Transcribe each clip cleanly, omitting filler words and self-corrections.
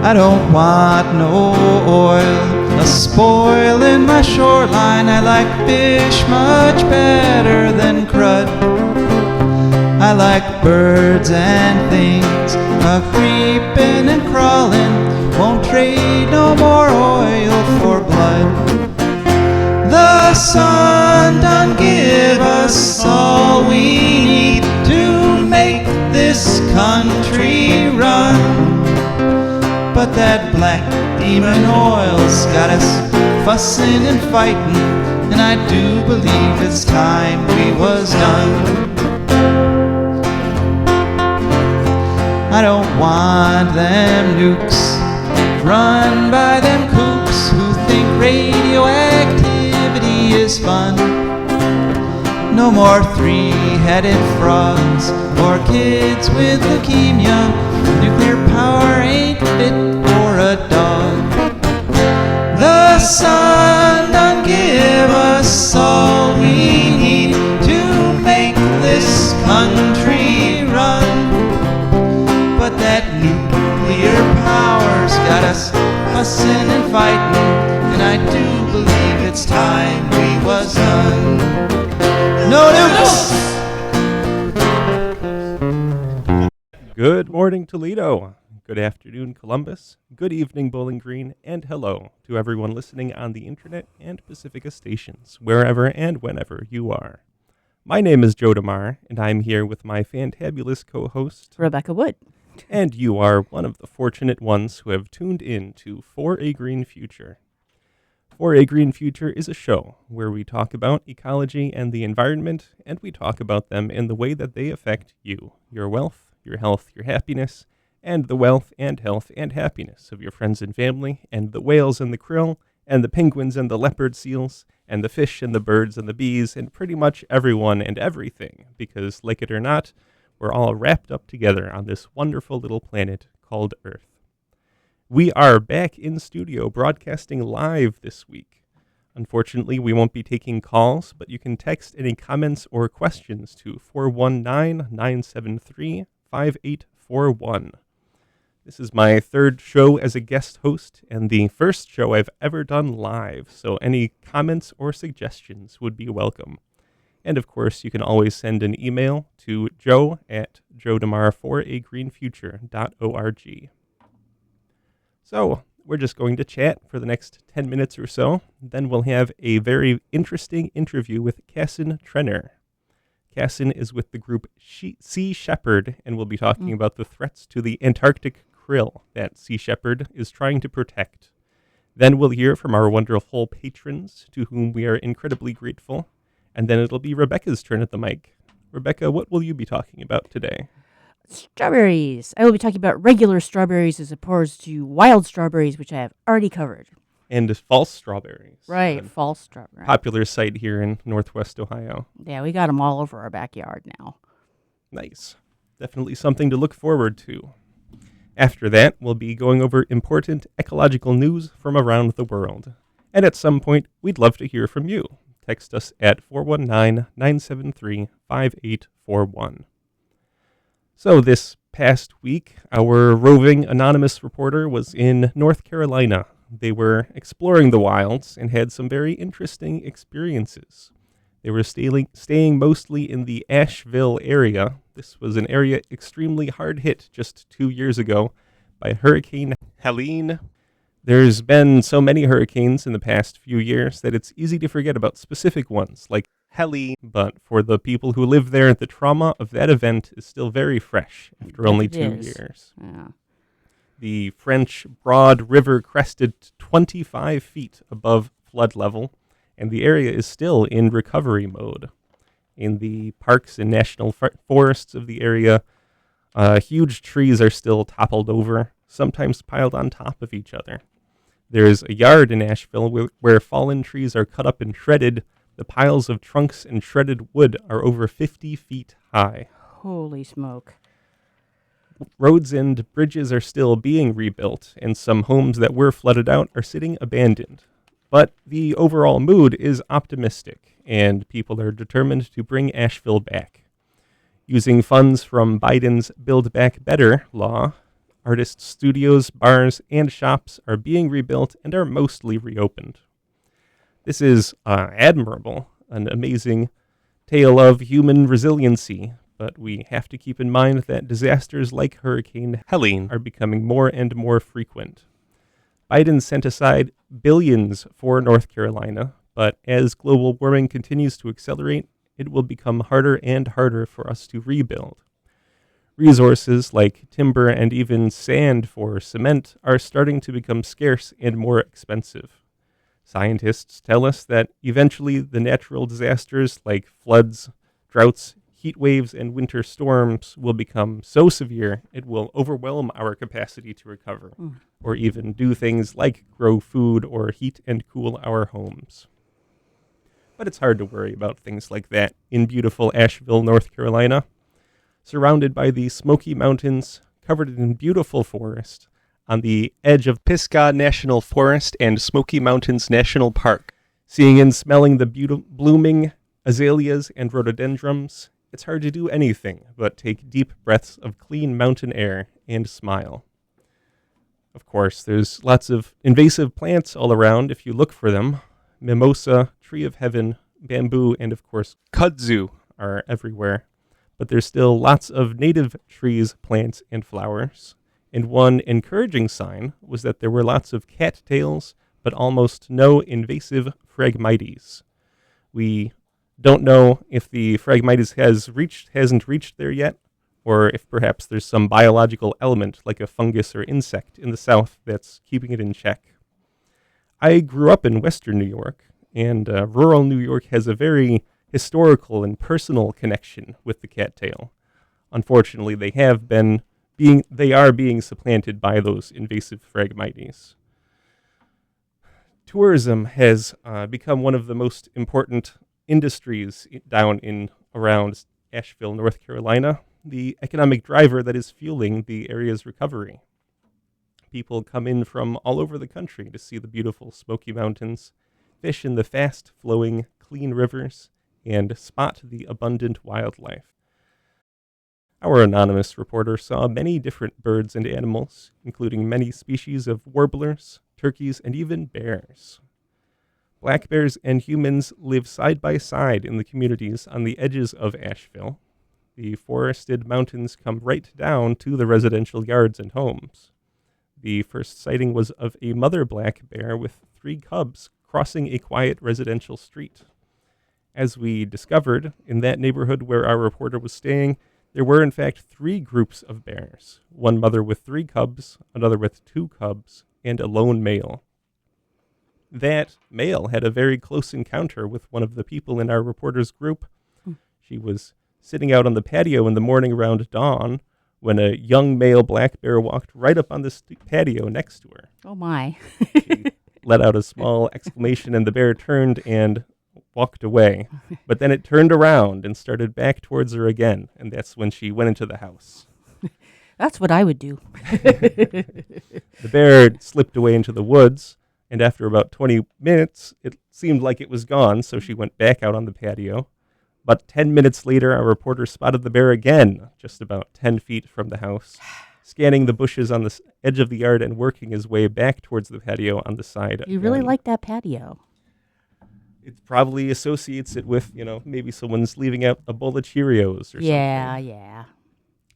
I don't want no oil, a spoil in my shoreline. I like fish much better than crud. I like birds and things a-creeping and crawling. Won't trade no more oil for blood. The sun done give us all we need to make this country run. But that black demon oil's got us fussing and fighting, and I do believe it's time we was done. I don't want them nukes run by them kooks who think radioactivity is fun. No more three-headed frogs or kids with leukemia. Nuclear power ain't fit for a dog. The sun done give us all we need to make this country run. But that nuclear power's got us fussing and fighting, and I do believe it's time we was done. No nukes! Good morning, Toledo. Good afternoon, Columbus. Good evening, Bowling Green. And hello to everyone listening on the internet and Pacifica stations, wherever and whenever you are. My name is Joe DeMare, and I'm here with my fantabulous co-host, Rebecca Wood. And you are one of the fortunate ones who have tuned in to For a Green Future. For a Green Future is a show where we talk about ecology and the environment, and we talk about them in the way that they affect you, your wealth, your health, your happiness, and the wealth and health and happiness of your friends and family, and the whales and the krill, and the penguins and the leopard seals, and the fish and the birds and the bees, and pretty much everyone and everything, because, like it or not, we're all wrapped up together on this wonderful little planet called Earth. We are back in studio broadcasting live this week. Unfortunately, we won't be taking calls, but you can text any comments or questions to 419-973-5841. This is my third show as a guest host and the first show I've ever done live, so any comments or suggestions would be welcome. And of course, you can always send an email to joe@joedemare4agreenfuture.org. So, we're just going to chat for the next 10 minutes or so. Then we'll have a very interesting interview with Casson Trenor. Casson is with the group Sea Shepherd, and we'll be talking about the threats to the Antarctic Krill that Sea Shepherd is trying to protect. Then we'll hear from our wonderful patrons, to whom we are incredibly grateful. And then it'll be Rebecca's turn at the mic. Rebecca, what will you be talking about today? Strawberries. I will be talking about regular strawberries as opposed to wild strawberries, which I have already covered. And false strawberries. Right, false strawberries. Popular site here in Northwest Ohio. Yeah, we got them all over our backyard now. Nice. Definitely something to look forward to. After that, we'll be going over important ecological news from around the world. And at some point, we'd love to hear from you. Text us at 419-973-5841. So this past week, our roving anonymous reporter was in North Carolina. They were exploring the wilds and had some very interesting experiences. They were staying mostly in the Asheville area. This was an area extremely hard hit just 2 years ago by Hurricane Helene. There's been so many hurricanes in the past few years that it's easy to forget about specific ones, like Helene. But for the people who live there, the trauma of that event is still very fresh after only 2 years. Yeah. The French Broad River crested 25 feet above flood level, and the area is still in recovery mode. In the parks and national forests of the area, huge trees are still toppled over, sometimes piled on top of each other. There's a yard in Asheville where fallen trees are cut up and shredded. The piles of trunks and shredded wood are over 50 feet high. Holy smoke. Roads and bridges are still being rebuilt, and some homes that were flooded out are sitting abandoned. But the overall mood is optimistic, and people are determined to bring Asheville back. Using funds from Biden's Build Back Better law, Artist studios, bars, and shops are being rebuilt and are mostly reopened. This is admirable, an amazing tale of human resiliency, but we have to keep in mind that disasters like Hurricane Helene are becoming more and more frequent. Biden sent aside billions for North Carolina, but as global warming continues to accelerate, it will become harder and harder for us to rebuild. Resources like timber and even sand for cement are starting to become scarce and more expensive. Scientists tell us that eventually the natural disasters like floods, droughts, heat waves, and winter storms will become so severe it will overwhelm our capacity to recover, or even do things like grow food or heat and cool our homes. But it's hard to worry about things like that in beautiful Asheville, North Carolina. Surrounded by the Smoky Mountains, covered in beautiful forest, on the edge of Pisgah National Forest and Smoky Mountains National Park. Seeing and smelling the blooming azaleas and rhododendrons, it's hard to do anything but take deep breaths of clean mountain air and smile. Of course, there's lots of invasive plants all around if you look for them. Mimosa, tree of heaven, bamboo, and of course kudzu are everywhere. But there's still lots of native trees, plants, and flowers. And one encouraging sign was that there were lots of cattails, but almost no invasive Phragmites. We don't know if the Phragmites hasn't reached there yet, or if perhaps there's some biological element like a fungus or insect in the south that's keeping it in check. I grew up in western New York, and rural New York has a very historical and personal connection with the cattail. Unfortunately, they are being supplanted by those invasive Phragmites. Tourism has become one of the most important industries down in around Asheville, North Carolina, the economic driver that is fueling the area's recovery. People come in from all over the country to see the beautiful Smoky Mountains, fish in the fast-flowing, clean rivers, and spot the abundant wildlife. Our anonymous reporter saw many different birds and animals, including many species of warblers, turkeys, and even bears. Black bears and humans live side by side in the communities on the edges of Asheville. The forested mountains come right down to the residential yards and homes. The first sighting was of a mother black bear with 3 cubs crossing a quiet residential street. As we discovered, in that neighborhood where our reporter was staying, there were in fact 3 groups of bears, one mother with 3 cubs, another with 2 cubs, and a lone male. That male had a very close encounter with one of the people in our reporter's group. She was sitting out on the patio in the morning around dawn when a young male black bear walked right up on the patio next to her. Oh, my. She let out a small exclamation, and the bear turned and walked away. But then it turned around and started back towards her again, and that's when she went into the house. That's what I would do. The bear slipped away into the woods, and after about 20 minutes, it seemed like it was gone, so she went back out on the patio. But 10 minutes later, our reporter spotted the bear again, just about 10 feet from the house, scanning the bushes on the edge of the yard and working his way back towards the patio on the side. You really like that patio. It probably associates it with, maybe someone's leaving out a bowl of Cheerios or something. Yeah.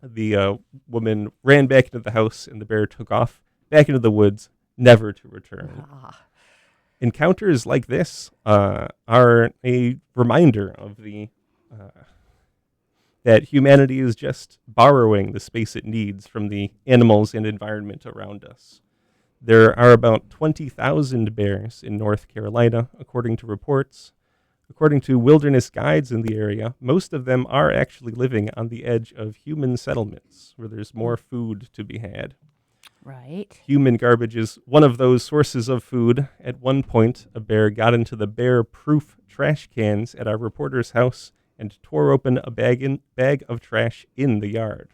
The woman ran back into the house, and the bear took off back into the woods, never to return. Encounters like this are a reminder of that humanity is just borrowing the space it needs from the animals and environment around us. There are about 20,000 bears in North Carolina, according to reports. According to wilderness guides in the area, most of them are actually living on the edge of human settlements, where there's more food to be had. Right. Human garbage is one of those sources of food. At one point, a bear got into the bear-proof trash cans at our reporter's house and tore open a bag of trash in the yard.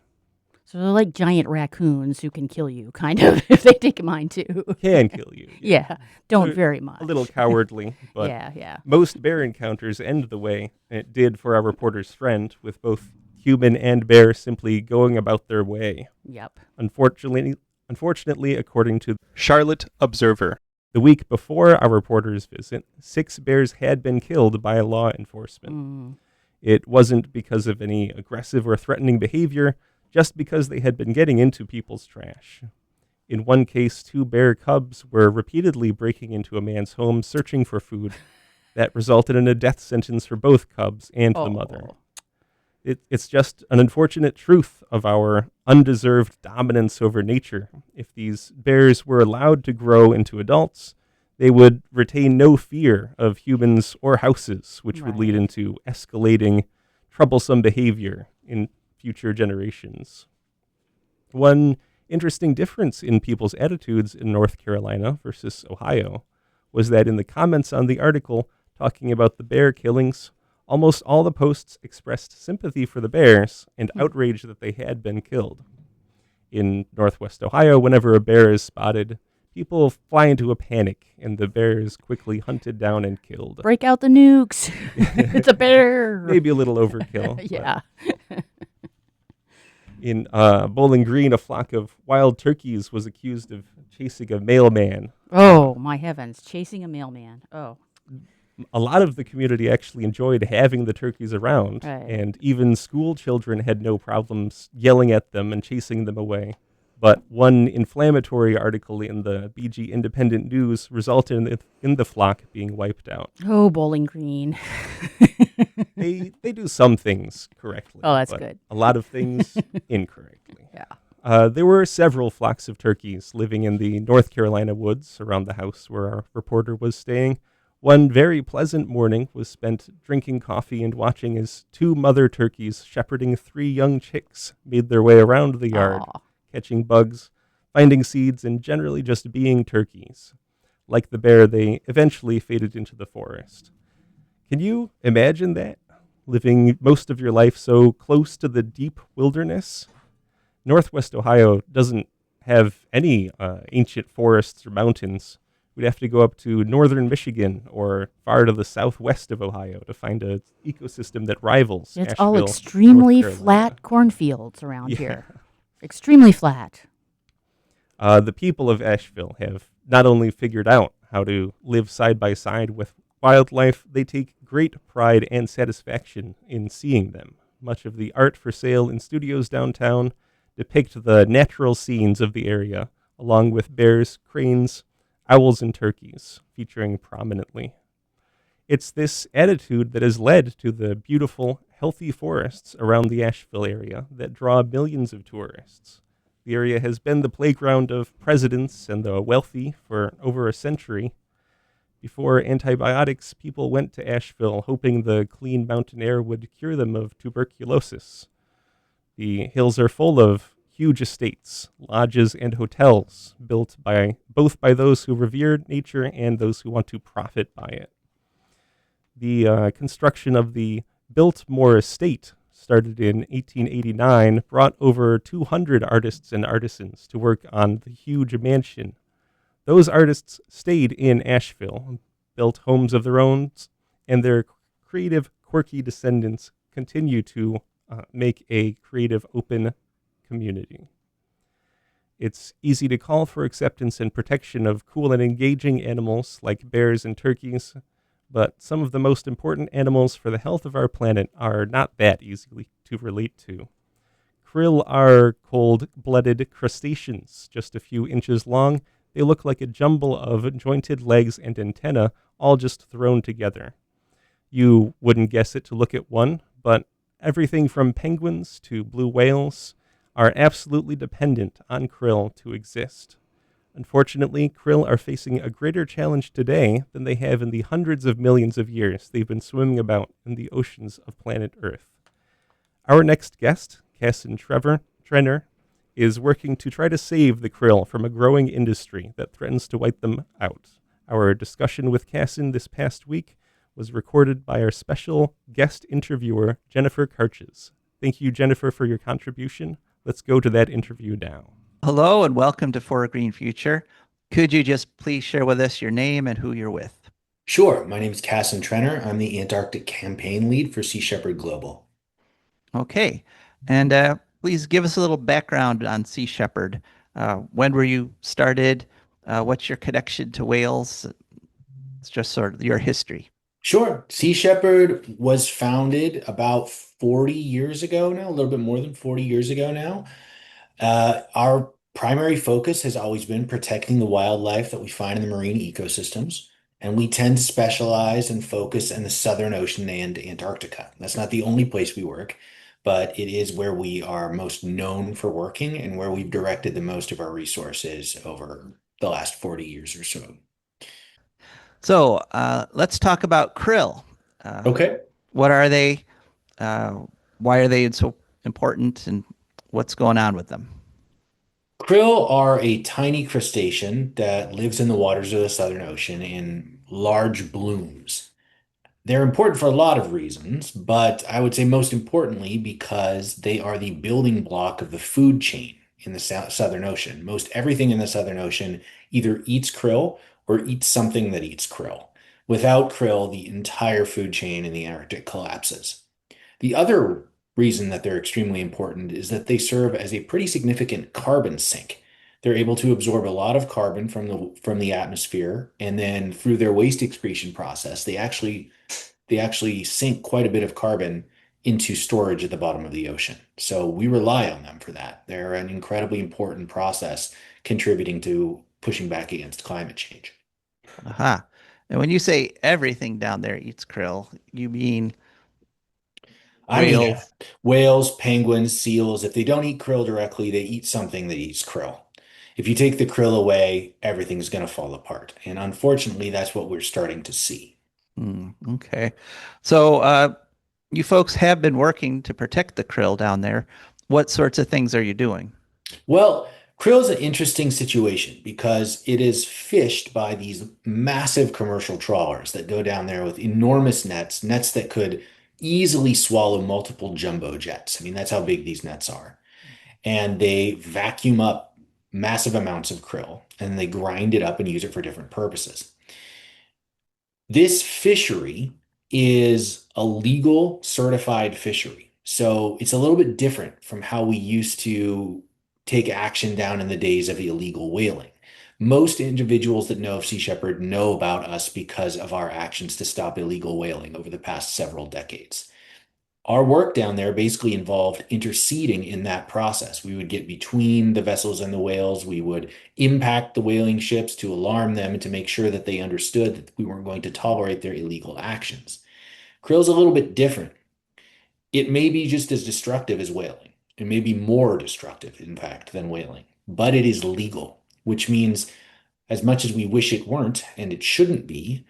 So they're like giant raccoons who can kill you, kind of, if they take mine too. Can kill you. Yeah, don't They're very much. A little cowardly, but yeah. most bear encounters end the way it did for our reporter's friend, with both human and bear simply going about their way. Yep. Unfortunately, according to Charlotte Observer, the week before our reporter's visit, 6 bears had been killed by law enforcement. It wasn't because of any aggressive or threatening behavior, just because they had been getting into people's trash. In one case, 2 bear cubs were repeatedly breaking into a man's home searching for food. That resulted in a death sentence for both cubs and the mother. It's just an unfortunate truth of our undeserved dominance over nature. If these bears were allowed to grow into adults, they would retain no fear of humans or houses, which would lead into escalating, troublesome behavior in future generations. One interesting difference in people's attitudes in North Carolina versus Ohio was that in the comments on the article talking about the bear killings, almost all the posts expressed sympathy for the bears and outrage that they had been killed. In Northwest Ohio, whenever a bear is spotted, people fly into a panic, and the bear is quickly hunted down and killed. Break out the nukes. It's a bear. Maybe a little overkill. Yeah. In Bowling Green, a flock of wild turkeys was accused of chasing a mailman. Oh, my heavens. Chasing a mailman. Oh. A lot of the community actually enjoyed having the turkeys around, Right. and even school children had no problems yelling at them and chasing them away. But one inflammatory article in the BG Independent News resulted in the flock being wiped out. Oh, Bowling Green. They do some things correctly. Oh, that's but good. A lot of things incorrectly. Yeah. There were several flocks of turkeys living in the North Carolina woods around the house where our reporter was staying. One very pleasant morning was spent drinking coffee and watching as 2 mother turkeys shepherding 3 young chicks made their way around the yard, Aw. catching bugs, finding seeds, and generally just being turkeys. Like the bear, they eventually faded into the forest. Can you imagine that? Living most of your life so close to the deep wilderness? Northwest Ohio doesn't have any ancient forests or mountains. We'd have to go up to northern Michigan or far to the southwest of Ohio to find an ecosystem that rivals It's Asheville, all North extremely Carolina. flat cornfields around Yeah. here. Extremely flat. The people of Asheville have not only figured out how to live side by side with wildlife, they take great pride and satisfaction in seeing them. Much of the art for sale in studios downtown depict the natural scenes of the area, along with bears, cranes, owls, and turkeys featuring prominently. It's this attitude that has led to the beautiful, healthy forests around the Asheville area that draw millions of tourists. The area has been the playground of presidents and the wealthy for over a century. Before antibiotics, people went to Asheville hoping the clean mountain air would cure them of tuberculosis. The hills are full of huge estates, lodges, and hotels built both by those who revere nature and those who want to profit by it. The construction of the Biltmore Estate, started in 1889, brought over 200 artists and artisans to work on the huge mansion. Those artists stayed in Asheville, built homes of their own, and their creative, quirky descendants continue to make a creative, open community. It's easy to call for acceptance and protection of cool and engaging animals like bears and turkeys, but some of the most important animals for the health of our planet are not that easy to relate to. Krill are cold-blooded crustaceans, just a few inches long. They look like a jumble of jointed legs and antennae, all just thrown together. You wouldn't guess it to look at one, but everything from penguins to blue whales are absolutely dependent on krill to exist. Unfortunately, krill are facing a greater challenge today than they have in the hundreds of millions of years they've been swimming about in the oceans of planet Earth. Our next guest, Casson Trenor, is working to try to save the krill from a growing industry that threatens to wipe them out. Our discussion with Casson this past week was recorded by our special guest interviewer, Jennifer Karches. Thank you, Jennifer, for your contribution. Let's go to that interview now. Hello and welcome to For a Green Future. Could you just please share with us your name and who you're with? Sure. My name is Casson Trenor. I'm the Antarctic campaign lead for Sea Shepherd Global. Okay. And please give us a little background on Sea Shepherd. When were you started? What's your connection to whales? It's just sort of your history. Sure. Sea Shepherd was founded about 40 years ago now, a little bit more than 40 years ago now. Our primary focus has always been protecting the wildlife that we find in the marine ecosystems, and we tend to specialize and focus in the Southern Ocean and Antarctica. That's not the only place we work, but it is where we are most known for working and where we've directed the most of our resources over the last 40 years or so. So let's talk about krill. Okay. What are they? Uh, why are they so important? And what's going on with them? Krill are a tiny crustacean that lives in the waters of the Southern Ocean in large blooms. They're important for a lot of reasons, but I would say most importantly because they are the building block of the food chain in the Southern Ocean. Most everything in the Southern Ocean either eats krill or eats something that eats krill. Without krill, the entire food chain in the Arctic collapses. The other reason that they're extremely important is that they serve as a pretty significant carbon sink. They're able to absorb a lot of carbon from the atmosphere, and then through their waste excretion process, they actually sink quite a bit of carbon into storage at the bottom of the ocean. So we rely on them for that. They're an incredibly important process contributing to pushing back against climate change. Aha. And when you say everything down there eats krill, you mean I mean, whales? whales, penguins, seals, if they don't eat krill directly, they eat something that eats krill. If you take the krill away, everything's going to fall apart. And unfortunately, that's what we're starting to see. Okay. So you folks have been working to protect the krill down there. What sorts of things are you doing? Well, krill is an interesting situation because it is fished by these massive commercial trawlers that go down there with enormous nets, nets that could easily swallow multiple jumbo jets. I mean, that's how big these nets are. And they vacuum up massive amounts of krill and they grind it up and use it for different purposes. This fishery is a legal certified fishery. So it's a little bit different from how we used to take action down in the days of illegal whaling. Most individuals that know of Sea Shepherd know about us because of our actions to stop illegal whaling over the past several decades. Our work down there basically involved interceding in that process. We would get between the vessels and the whales. We would impact the whaling ships to alarm them and to make sure that they understood that we weren't going to tolerate their illegal actions. Krill's a little bit different. It may be just as destructive as whaling. It may be more destructive, in fact, than whaling, but it is legal, which means as much as we wish it weren't, and it shouldn't be,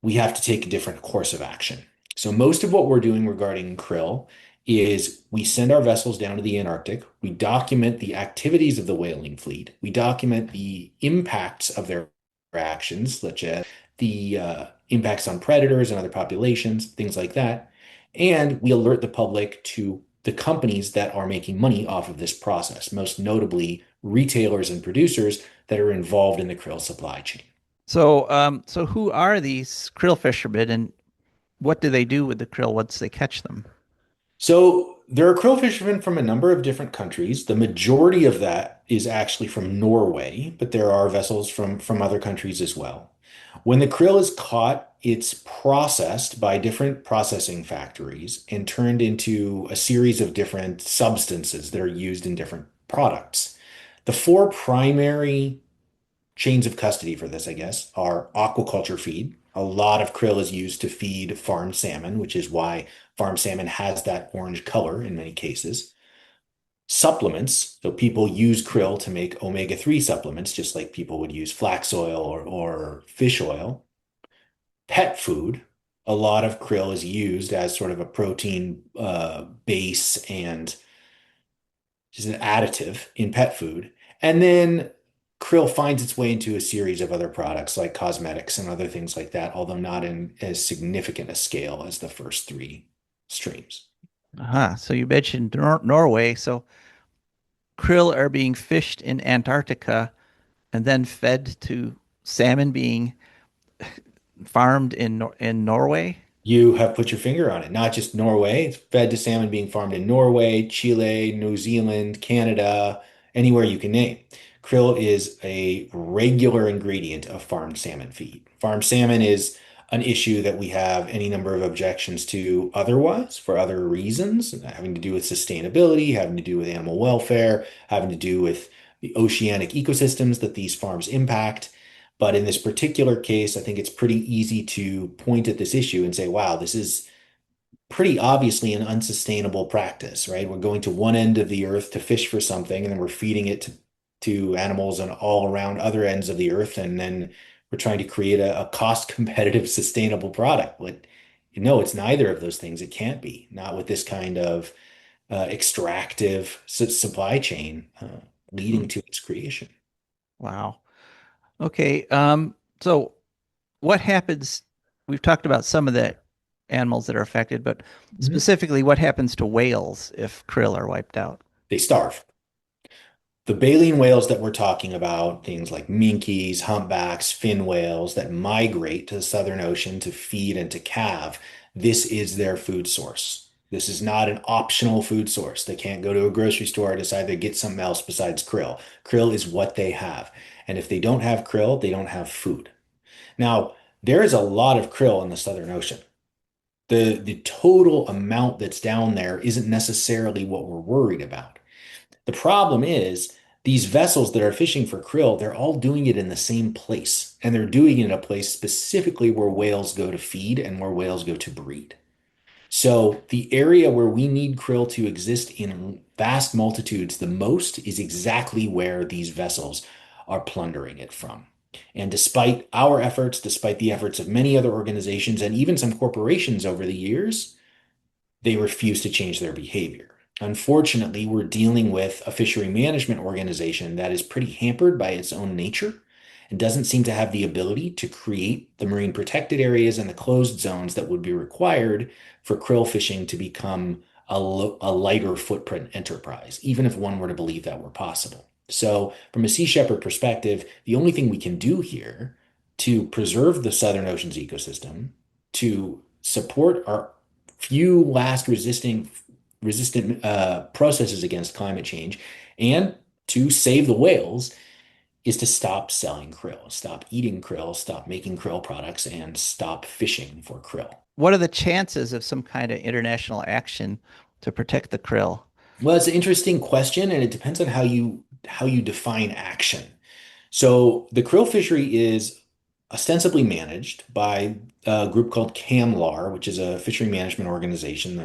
we have to take a different course of action. So most of what we're doing regarding krill is we send our vessels down to the Antarctic. We document the activities of the whaling fleet. We document the impacts of their actions, such as the impacts on predators and other populations, things like that. And we alert the public to the companies that are making money off of this process, most notably retailers and producers that are involved in the krill supply chain. So who are these krill fishermen, and what do they do with the krill once they catch them? So there are krill fishermen from a number of different countries. The majority of that is actually from Norway, but there are vessels from other countries as well. When the krill is caught, it's processed by different processing factories and turned into a series of different substances that are used in different products. The four primary chains of custody for this, I guess, are aquaculture feed. A lot of krill is used to feed farmed salmon, which is why farmed salmon has that orange color in many cases. Supplements, so people use krill to make omega-3 supplements, just like people would use flax oil or fish oil. Pet food, a lot of krill is used as sort of a protein base and just an additive in pet food. And then krill finds its way into a series of other products like cosmetics and other things like that, although not in as significant a scale as the first three streams. So you mentioned Norway. So krill are being fished in Antarctica and then fed to salmon being farmed in Norway. You have put your finger on it. Not just Norway. It's fed to salmon being farmed in Norway, Chile, New Zealand, Canada. anywhere you can name. Krill is a regular ingredient of farmed salmon feed. Farmed salmon is an issue that we have any number of objections to otherwise for other reasons, having to do with sustainability, having to do with animal welfare, having to do with the oceanic ecosystems that these farms impact. But in this particular case, I think it's pretty easy to point at this issue and say, wow, this is pretty obviously an unsustainable practice, right? We're going to one end of the earth to fish for something, and then we're feeding it to animals on all around other ends of the earth, and then we're trying to create a cost competitive, sustainable product. But no, it's neither of those things. It can't be, not with this kind of extractive supply chain Hmm. leading to its creation. Wow. Okay. So what happens? We've talked about some of the animals that are affected, but Mhm. specifically, what happens to whales if krill are wiped out? They starve. The baleen whales that we're talking about, things like minkies, humpbacks, fin whales that migrate to the Southern Ocean to feed and to calve, this is their food source. This is not an optional food source. They can't go to a grocery store and decide to get something else besides krill. Krill is what they have. And if they don't have krill, they don't have food. Now, there is a lot of krill in the Southern Ocean. The total amount that's down there isn't necessarily what we're worried about. The problem is these vessels that are fishing for krill, they're all doing it in the same place. And they're doing it in a place specifically where whales go to feed and where whales go to breed. So the area where we need krill to exist in vast multitudes the most is exactly where these vessels are plundering it from. And despite our efforts, despite the efforts of many other organizations and even some corporations over the years, they refuse to change their behavior. Unfortunately, we're dealing with a fishery management organization that is pretty hampered by its own nature and doesn't seem to have the ability to create the marine protected areas and the closed zones that would be required for krill fishing to become a lighter footprint enterprise, even if one were to believe that were possible. So, from a Sea Shepherd perspective, the only thing we can do here to preserve the Southern Ocean's ecosystem, to support our few last resistant processes against climate change, and to save the whales is to stop selling krill, stop eating krill, stop making krill products, and stop fishing for krill. What are the chances of some kind of international action to protect the krill? Well, it's an interesting question, and it depends on how you define action. So the krill fishery is ostensibly managed by a group called CAMLAR, which is a fishery management organization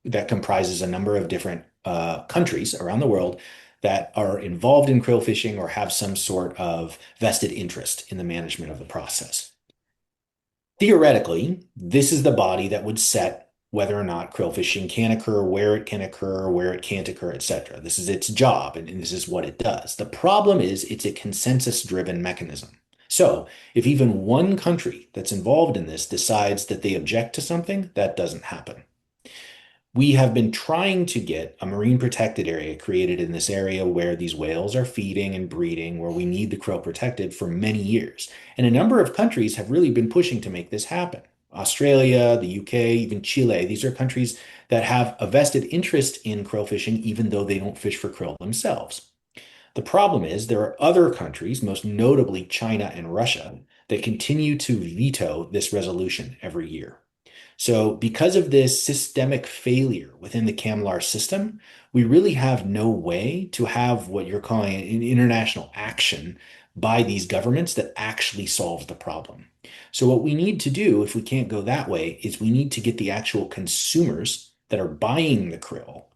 that comprises a number of different countries around the world that are involved in krill fishing or have some sort of vested interest in the management of the process. Theoretically, this is the body that would set whether or not krill fishing can occur, where it can't occur, etc. This is its job, and this is what it does. The problem is it's a consensus-driven mechanism. So, if even one country that's involved in this decides that they object to something, that doesn't happen. We have been trying to get a marine protected area created in this area where these whales are feeding and breeding, where we need the krill protected for many years. And a number of countries have really been pushing to make this happen. Australia, the UK, even Chile, these are countries that have a vested interest in krill fishing, even though they don't fish for krill themselves. The problem is there are other countries, most notably China and Russia, that continue to veto this resolution every year. So, because of this systemic failure within the CAMLAR system, we really have no way to have what you're calling an international action by these governments that actually solves the problem. So, what we need to do, if we can't go that way, is we need to get the actual consumers that are buying the krill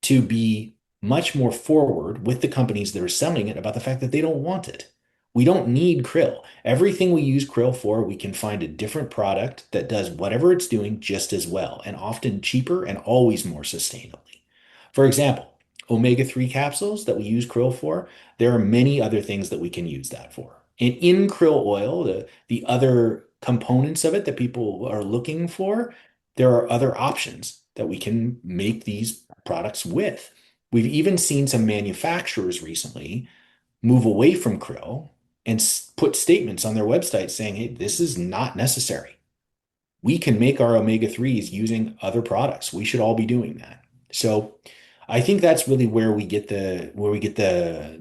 to be much more forward with the companies that are selling it about the fact that they don't want it. We don't need krill. Everything we use krill for, we can find a different product that does whatever it's doing just as well, and often cheaper and always more sustainably. For example, omega-3 capsules that we use krill for, there are many other things that we can use that for. And in krill oil, the other components of it that people are looking for, there are other options that we can make these products with. We've even seen some manufacturers recently move away from krill and put statements on their website saying, hey, this is not necessary. We can make our omega 3s using other products. We should all be doing that. So I think that's really where we get the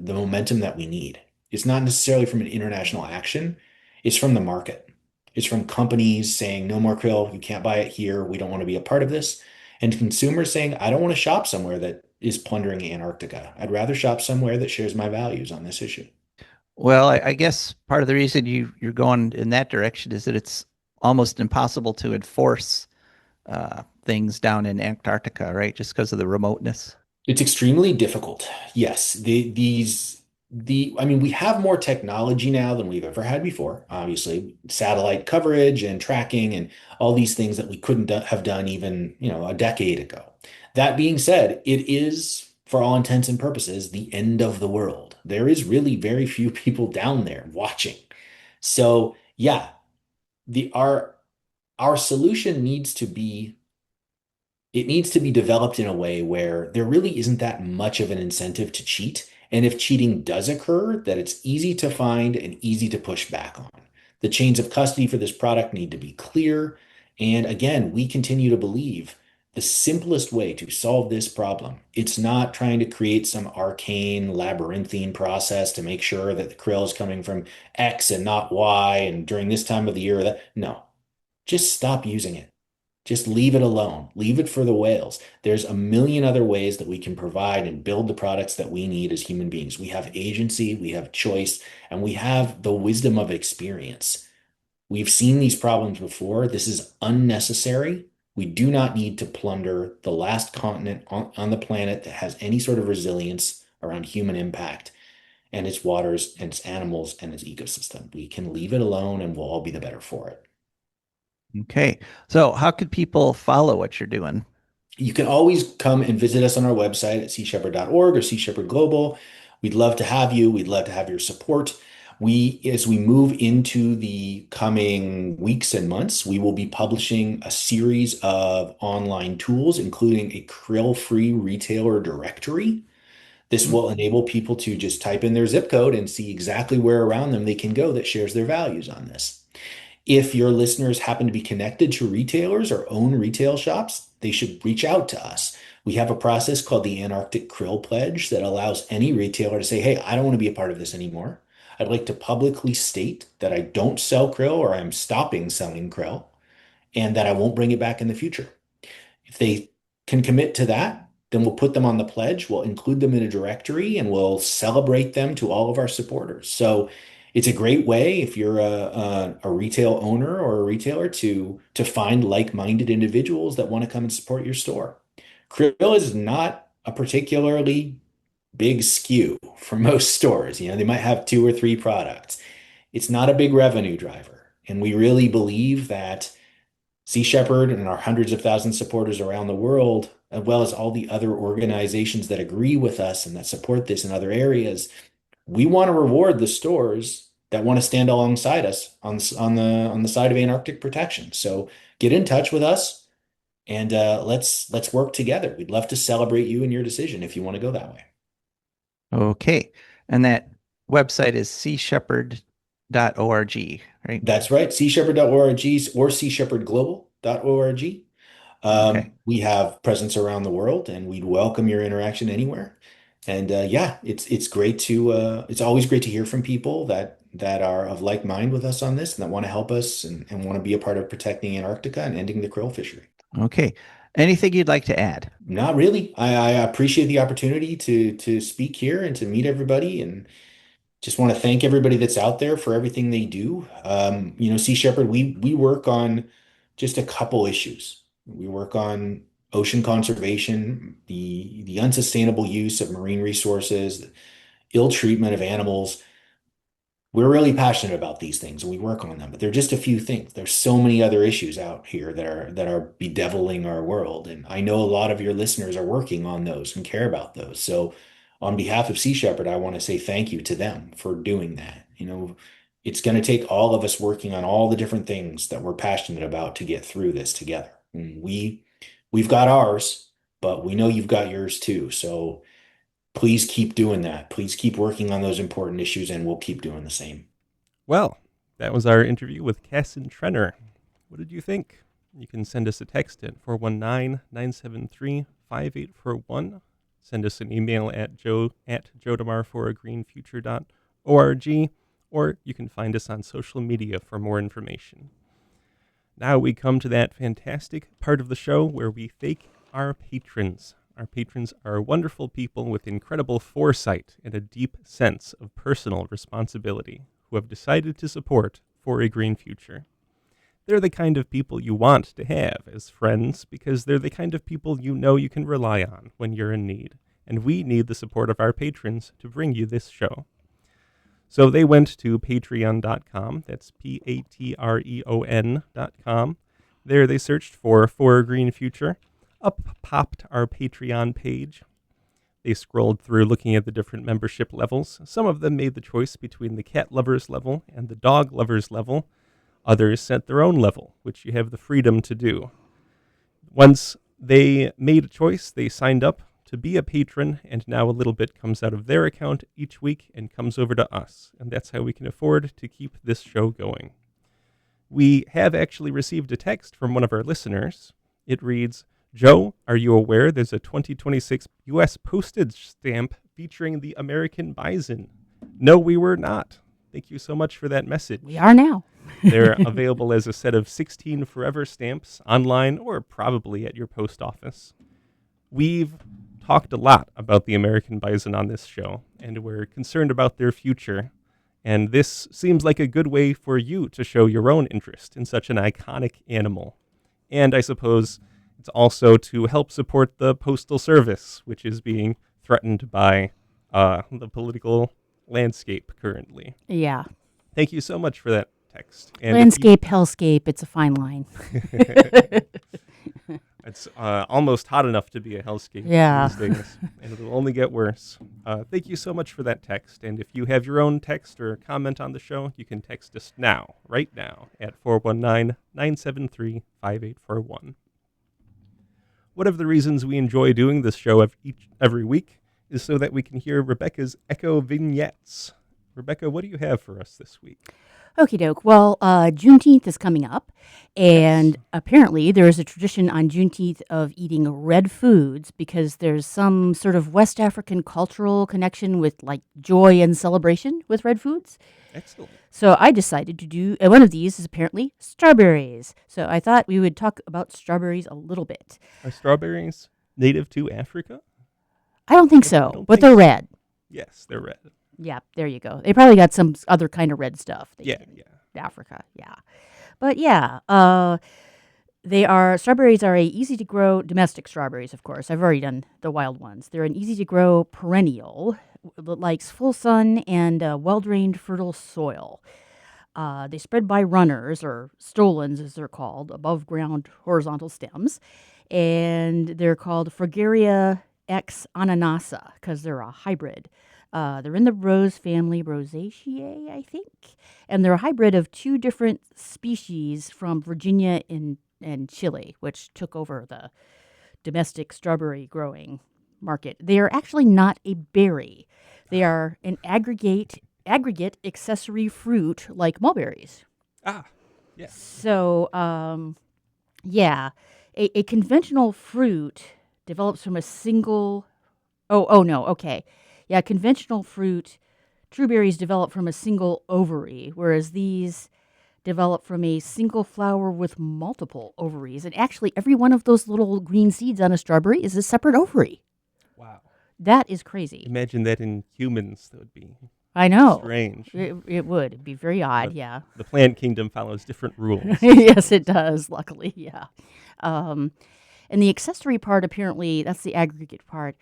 momentum that we need. It's not necessarily from an international action, it's from the market. It's from companies saying no more krill, you can't buy it here, we don't want to be a part of this. And consumers saying, I don't want to shop somewhere that is plundering Antarctica. I'd rather shop somewhere that shares my values on this issue. Well, I guess part of the reason you're going in that direction is that it's almost impossible to enforce things down in Antarctica, right? Just because of the remoteness. It's extremely difficult. Yes, I mean, we have more technology now than we've ever had before. Obviously, satellite coverage and tracking and all these things that we couldn't have done even, a decade ago. That being said, it is, for all intents and purposes, the end of the world. There is really very few people down there watching. So, yeah, the our solution needs to be developed in a way where there really isn't that much of an incentive to cheat. And if cheating does occur, that it's easy to find and easy to push back on. The chains of custody for this product need to be clear. And again, we continue to believe the simplest way to solve this problem, it's not trying to create some arcane labyrinthine process to make sure that the krill is coming from X and not Y and during this time of the year. That no, just stop using it. Just leave it alone. Leave it for the whales. There's a million other ways that we can provide and build the products that we need as human beings. We have agency, we have choice, and we have the wisdom of experience. We've seen these problems before. This is unnecessary. We do not need to plunder the last continent on the planet that has any sort of resilience around human impact and its waters and its animals and its ecosystem. We can leave it alone and we'll all be the better for it. Okay. So how could people follow what you're doing? You can always come and visit us on our website at seashepherd.org or Sea Shepherd Global. We'd love to have you. We'd love to have your support. As we move into the coming weeks and months, we will be publishing a series of online tools, including a krill-free retailer directory. This will enable people to just type in their zip code and see exactly where around them they can go that shares their values on this. If your listeners happen to be connected to retailers or own retail shops, they should reach out to us. We have a process called the Antarctic Krill Pledge that allows any retailer to say, hey, I don't want to be a part of this anymore. I'd like to publicly state that I don't sell krill or I'm stopping selling krill and that I won't bring it back in the future. If they can commit to that, then we'll put them on the pledge. We'll include them in a directory and we'll celebrate them to all of our supporters. So it's a great way if you're a retail owner or a retailer to find like-minded individuals that want to come and support your store. Krill is not a particularly big SKU for most stores. They might have two or three products. It's not a big revenue driver. And we really believe that Sea Shepherd and our hundreds of thousands of supporters around the world, as well as all the other organizations that agree with us and that support this in other areas, we want to reward the stores that want to stand alongside us on the side of Antarctic protection. So get in touch with us and let's work together. We'd love to celebrate you and your decision if you want to go that way. Okay. And that website is seashepherd.org, right? That's right, seashepherd.org or seashepherdglobal.org. Okay. We have presence around the world, and we'd welcome your interaction anywhere. And yeah, it's always great to hear from people that are of like mind with us on this and that want to help us and want to be a part of protecting Antarctica and ending the krill fishery. Okay. Anything you'd like to add? Not really. I appreciate the opportunity to speak here and to meet everybody, and just want to thank everybody that's out there for everything they do. Sea Shepherd, we work on just a couple issues. We work on ocean conservation, the unsustainable use of marine resources, the ill treatment of animals. We're really passionate about these things and we work on them, but they're just a few things. There's so many other issues out here that are bedeviling our world. And I know a lot of your listeners are working on those and care about those. So on behalf of Sea Shepherd, I want to say thank you to them for doing that. It's going to take all of us working on all the different things that we're passionate about to get through this together. And we've got ours, but we know you've got yours too. So please keep doing that. Please keep working on those important issues, and we'll keep doing the same. Well, that was our interview with Casson Trenor. What did you think? You can send us a text at 419-973-5841. send us an email at joe@joedemare4agreenfuture.org, or you can find us on social media for more information. Now we come to that fantastic part of the show where we thank our patrons. Our patrons are wonderful people with incredible foresight and a deep sense of personal responsibility who have decided to support For a Green Future. They're the kind of people you want to have as friends because they're the kind of people you know you can rely on when you're in need. And we need the support of our patrons to bring you this show. So they went to patreon.com, that's patreon.com. There they searched for a Green Future. Up popped our Patreon page. They scrolled through looking at the different membership levels. Some of them made the choice between the cat lovers level and the dog lovers level. Others set their own level, which you have the freedom to do. Once they made a choice, they signed up to be a patron, and now a little bit comes out of their account each week and comes over to us. And that's how we can afford to keep this show going. We have actually received a text from one of our listeners. It reads, Joe, are you aware there's a 2026 U.S. postage stamp featuring the American bison? No, we were not. Thank you so much for that message. We are now. They're available as a set of 16 forever stamps online or probably at your post office. We've talked a lot about the American bison on this show, and we're concerned about their future. And this seems like a good way for you to show your own interest in such an iconic animal. And I suppose it's also to help support the Postal Service, which is being threatened by the political landscape currently. Yeah. Thank you so much for that text. And Landscape, hellscape, it's a fine line. It's almost hot enough to be a hellscape Yeah. these days, and it'll only get worse. Thank you so much for that text. And if you have your own text or comment on the show, you can text us now, right now, at 419-973-5841. One of the reasons we enjoy doing this show every week is so that we can hear Rebecca's Echo Vignettes. Rebecca, what do you have for us this week? Okie doke. Well, Juneteenth is coming up, and apparently there is a tradition on Juneteenth of eating red foods because there's some sort of West African cultural connection with like joy and celebration with red foods. Excellent. So I decided to do, and one of these is apparently strawberries. So I thought we would talk about strawberries a little bit. Are strawberries native to Africa? I don't think I so, don't but think they're so. red. Yes, they're red. Yeah, there you go. They probably got some other kind of red stuff. Yeah. Africa, yeah. But yeah, strawberries are easy to grow, domestic strawberries, of course. I've already done the wild ones. They're an easy to grow perennial that likes full sun and well-drained fertile soil. They spread by runners, or stolons as they're called, above ground horizontal stems. And they're called Fragaria X ananassa because they're a hybrid. They're in the rose family, Rosaceae, I think. And they're a hybrid of two different species from Virginia and Chile, which took over the domestic strawberry growing market. They are actually not a berry. They are an aggregate accessory fruit like mulberries. Ah, yes. So, yeah, a conventional fruit develops from a single. Oh no, okay. Yeah, conventional fruit, true berries develop from a single ovary, whereas these develop from a single flower with multiple ovaries. And actually, every one of those little green seeds on a strawberry is a separate ovary. Wow. That is crazy. Imagine that in humans. That would be I know. strange. It would. It'd be very odd, yeah. The plant kingdom follows different rules. Yes, it does, luckily, yeah. And the accessory part, apparently, that's the aggregate part.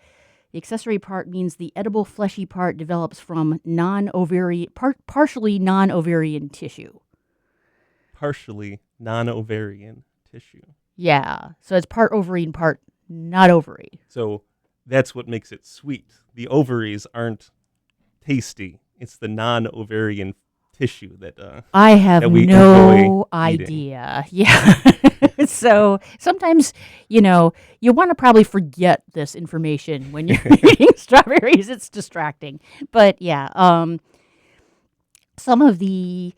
The accessory part means the edible fleshy part develops from partially non-ovarian tissue. Partially non-ovarian tissue. Yeah, so it's part ovary and part not ovary. So that's what makes it sweet. The ovaries aren't tasty. It's the non-ovarian tissue that I have that we no enjoy idea. Yeah. So sometimes, you want to probably forget this information when you're eating strawberries. It's distracting. But yeah, some of the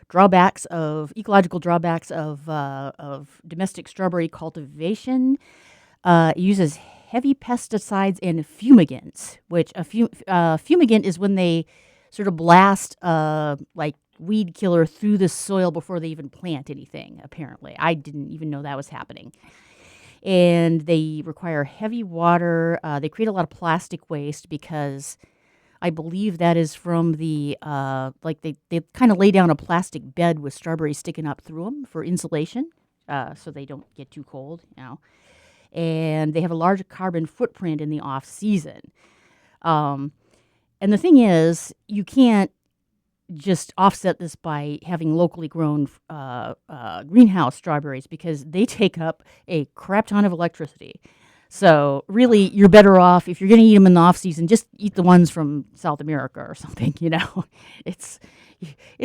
ecological drawbacks of domestic strawberry cultivation uses heavy pesticides and fumigants, which fumigant is when they sort of blast like weed killer through the soil before they even plant anything, apparently. I didn't even know that was happening. And they require heavy water. They create a lot of plastic waste because I believe that is from the, they kind of lay down a plastic bed with strawberries sticking up through them for insulation, so they don't get too cold, And they have a large carbon footprint in the off season. And the thing is, you can't just offset this by having locally grown greenhouse strawberries because they take up a crap ton of electricity. So really, you're better off if you're going to eat them in the off season. Just eat the ones from South America or something. It's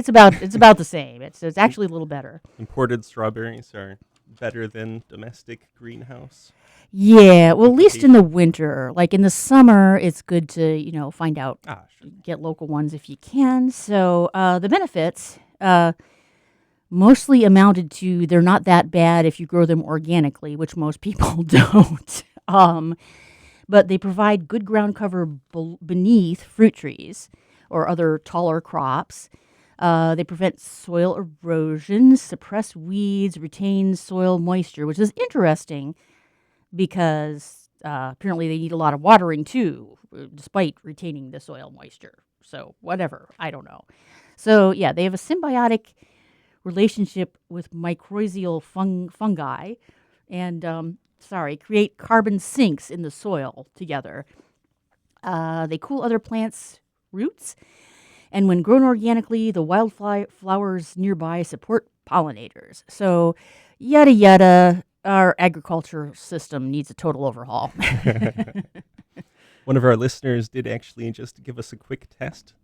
about the same. It's actually a little better. Imported strawberries are better than domestic greenhouse. Yeah, well, at least in the winter. Like in the summer, it's good to find out, get local ones if you can. So the benefits mostly amounted to they're not that bad if you grow them organically, which most people don't. But they provide good ground cover beneath fruit trees or other taller crops. They prevent soil erosion, suppress weeds, retain soil moisture, which is interesting because apparently they need a lot of watering too, despite retaining the soil moisture. So whatever, I don't know. So yeah, they have a symbiotic relationship with mycorrhizal fungi and create carbon sinks in the soil together. They cool other plants' roots, and when grown organically, the wildflowers nearby support pollinators. So, yada yada, our agriculture system needs a total overhaul. One of our listeners did actually just give us a quick text.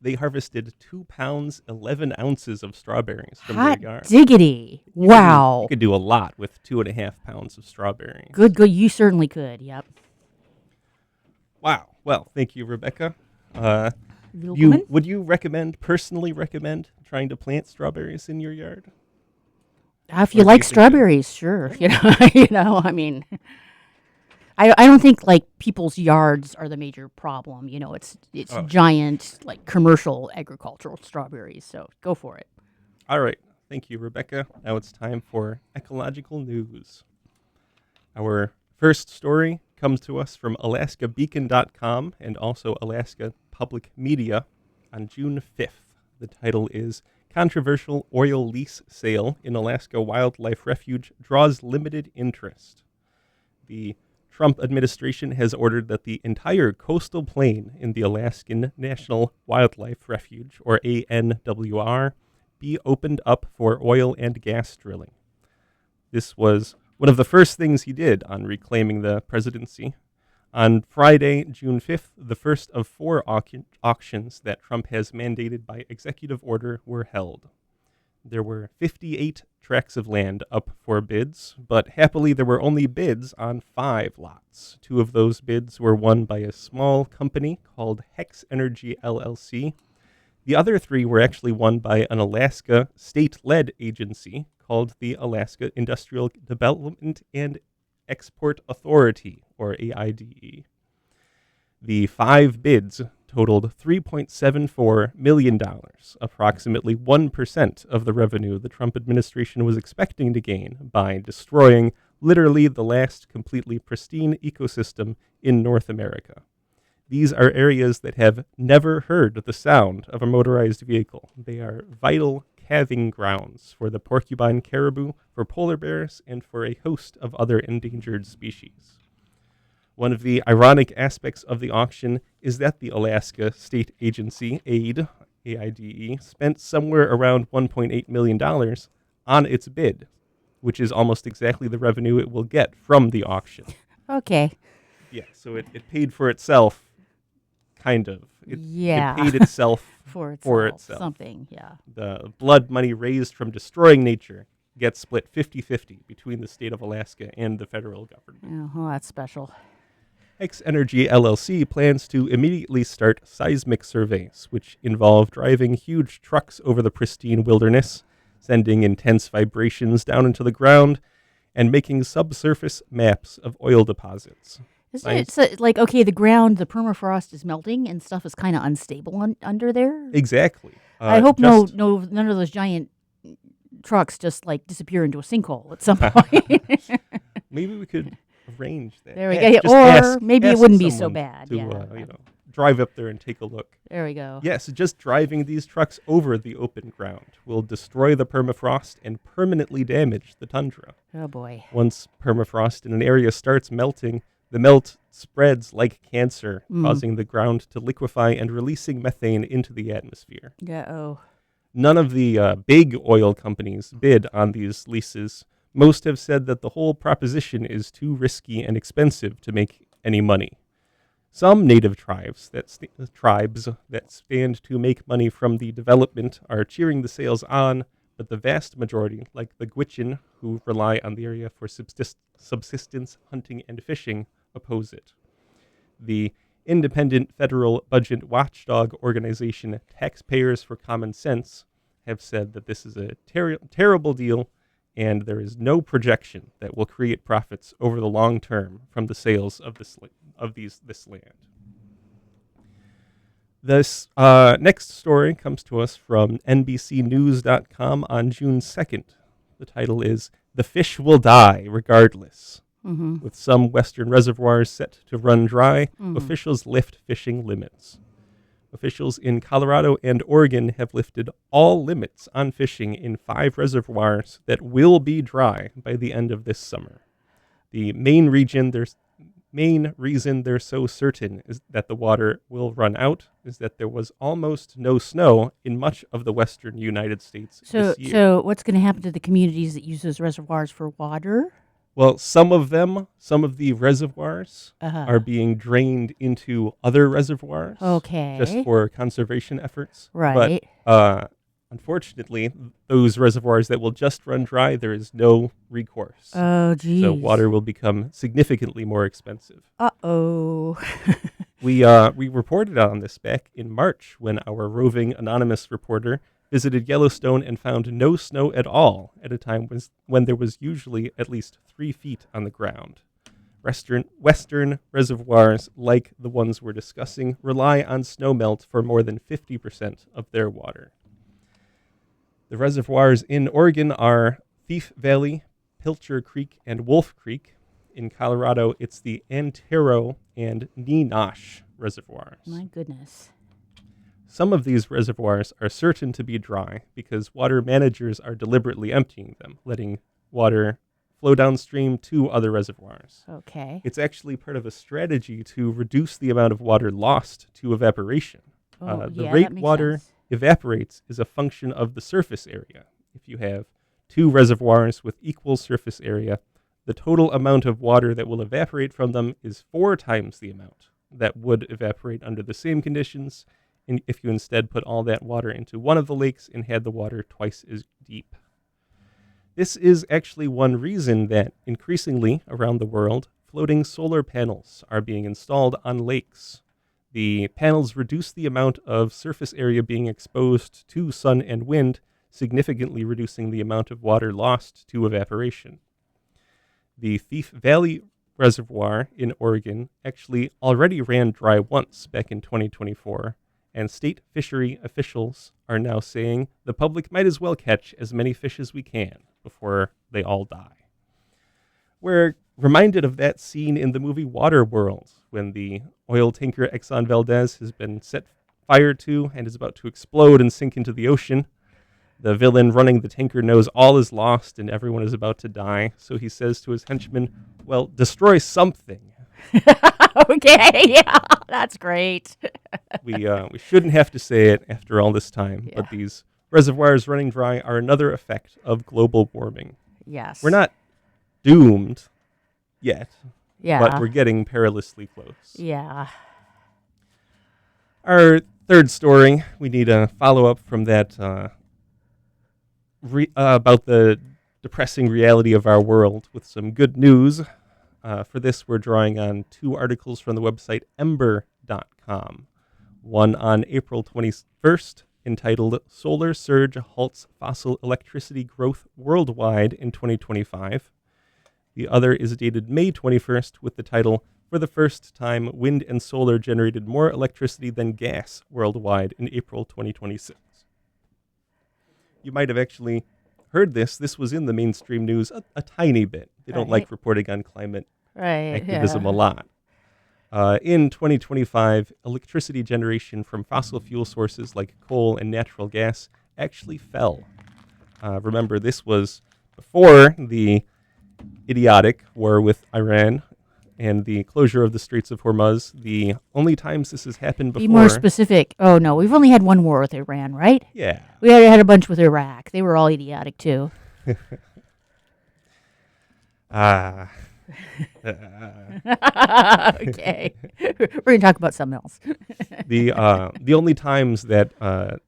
They harvested 2 pounds, 11 ounces of strawberries from their yard. Diggity. Wow. You could do a lot with 2.5 pounds of strawberries. Good. You certainly could. Yep. Wow. Well, thank you, Rebecca. Would you personally recommend trying to plant strawberries in your yard? If you like strawberries, sure. I mean, I don't think like people's yards are the major problem. It's giant like commercial agricultural strawberries. So go for it. All right. Thank you, Rebecca. Now it's time for ecological news. Our first story comes to us from AlaskaBeacon.com and also Alaska Public Media on June 5th. The title is Controversial Oil Lease Sale in Alaska Wildlife Refuge Draws Limited Interest. The Trump administration has ordered that the entire coastal plain in the Alaskan National Wildlife Refuge, or ANWR, be opened up for oil and gas drilling. This was one of the first things he did on reclaiming the presidency. On Friday, June 5th, the first of 4 auctions that Trump has mandated by executive order were held. There were 58 tracts of land up for bids, but happily there were only bids on 5 lots. 2 of those bids were won by a small company called Hex Energy LLC. The other 3 were actually won by an Alaska state-led agency called the Alaska Industrial Development and Export Authority, or AIDE. The 5 bids totaled $3.74 million, approximately 1% of the revenue the Trump administration was expecting to gain by destroying literally the last completely pristine ecosystem in North America. These are areas that have never heard the sound of a motorized vehicle. They are vital calving grounds for the porcupine caribou, for polar bears, and for a host of other endangered species. One of the ironic aspects of the auction is that the Alaska State Agency, AIDE, spent somewhere around $1.8 million on its bid, which is almost exactly the revenue it will get from the auction. Okay. Yeah, so it paid for itself, kind of. It paid itself for itself. Something, yeah. The blood money raised from destroying nature gets split 50-50 between the state of Alaska and the federal government. Oh, that's special. Hex Energy LLC plans to immediately start seismic surveys, which involve driving huge trucks over the pristine wilderness, sending intense vibrations down into the ground, and making subsurface maps of oil deposits. Isn't it so, like, okay, the permafrost is melting and stuff is kind of unstable under there? Exactly. I hope none of those giant trucks just like disappear into a sinkhole at some point. Maybe we could arrange that. There we go. Just Or maybe it ask wouldn't be so someone bad. to, Yeah. drive up there and take a look. There we go. Yes, just driving these trucks over the open ground will destroy the permafrost and permanently damage the tundra. Oh, boy. Once permafrost in an area starts melting, the melt spreads like cancer, causing the ground to liquefy and releasing methane into the atmosphere. Yeah. None of the big oil companies bid on these leases. Most have said that the whole proposition is too risky and expensive to make any money. Some native tribes that stand to make money from the development are cheering the sales on, but the vast majority, like the Gwich'in, who rely on the area for subsistence, hunting, and fishing, oppose it. The independent federal budget watchdog organization Taxpayers for Common Sense have said that this is a terrible deal, and there is no projection that will create profits over the long term from the sales of this land. This next story comes to us from NBCnews.com on June 2nd. The title is "The Fish Will Die Regardless." With some western reservoirs set to run dry, officials lift fishing limits. Officials in Colorado and Oregon have lifted all limits on fishing in 5 reservoirs that will be dry by the end of this summer. The main reason they're so certain is that the water will run out is that there was almost no snow in much of the western United States this year. So what's going to happen to the communities that use those reservoirs for water? Well, some of the reservoirs are being drained into other reservoirs. Okay. Just for conservation efforts. Right. But unfortunately, those reservoirs that will just run dry, there is no recourse. Oh, geez. So water will become significantly more expensive. Uh-oh. We reported on this back in March when our roving anonymous reporter visited Yellowstone and found no snow at all at a time when there was usually at least 3 feet on the ground. Western reservoirs, like the ones we're discussing, rely on snowmelt for more than 50% of their water. The reservoirs in Oregon are Thief Valley, Pilcher Creek, and Wolf Creek. In Colorado, it's the Antero and Nenosh reservoirs. My goodness. Some of these reservoirs are certain to be dry because water managers are deliberately emptying them, letting water flow downstream to other reservoirs. Okay. It's actually part of a strategy to reduce the amount of water lost to evaporation. The rate that makes water sense. evaporates is a function of the surface area. If you have 2 reservoirs with equal surface area, the total amount of water that will evaporate from them is 4 times the amount that would evaporate under the same conditions if you instead put all that water into one of the lakes and had the water twice as deep. This is actually one reason that increasingly around the world, floating solar panels are being installed on lakes. The panels reduce the amount of surface area being exposed to sun and wind, significantly reducing the amount of water lost to evaporation. The Thief Valley Reservoir in Oregon actually already ran dry once back in 2024, and state fishery officials are now saying the public might as well catch as many fish as we can before they all die. We're reminded of that scene in the movie Waterworld when the oil tanker Exxon Valdez has been set fire to and is about to explode and sink into the ocean. The villain running the tanker knows all is lost and everyone is about to die, so he says to his henchmen, well, destroy something. Okay, yeah, that's great. We shouldn't have to say it after all this time, Yeah. but these reservoirs running dry are another effect of global warming. Yes. We're not doomed yet, Yeah. but we're getting perilously close. Yeah. Our third story, we need a follow-up from that about the depressing reality of our world with some good news. For this, we're drawing on 2 articles from the website Ember.com. One on April 21st, entitled Solar Surge Halts Fossil Electricity Growth Worldwide in 2025. The other is dated May 21st with the title, "For the First Time, Wind and Solar Generated More Electricity Than Gas Worldwide in April 2026." You might have actually heard this. This was in the mainstream news a tiny bit. They don't like reporting on climate activism a lot. In 2025, electricity generation from fossil fuel sources like coal and natural gas actually fell. Remember, this was before the idiotic war with Iran and the closure of the Straits of Hormuz. The only times this has happened before... Be more specific. Oh, no, we've only had one war with Iran, right? Yeah. We had a bunch with Iraq. They were all idiotic, too. Okay. We're going to talk about something else. The only times that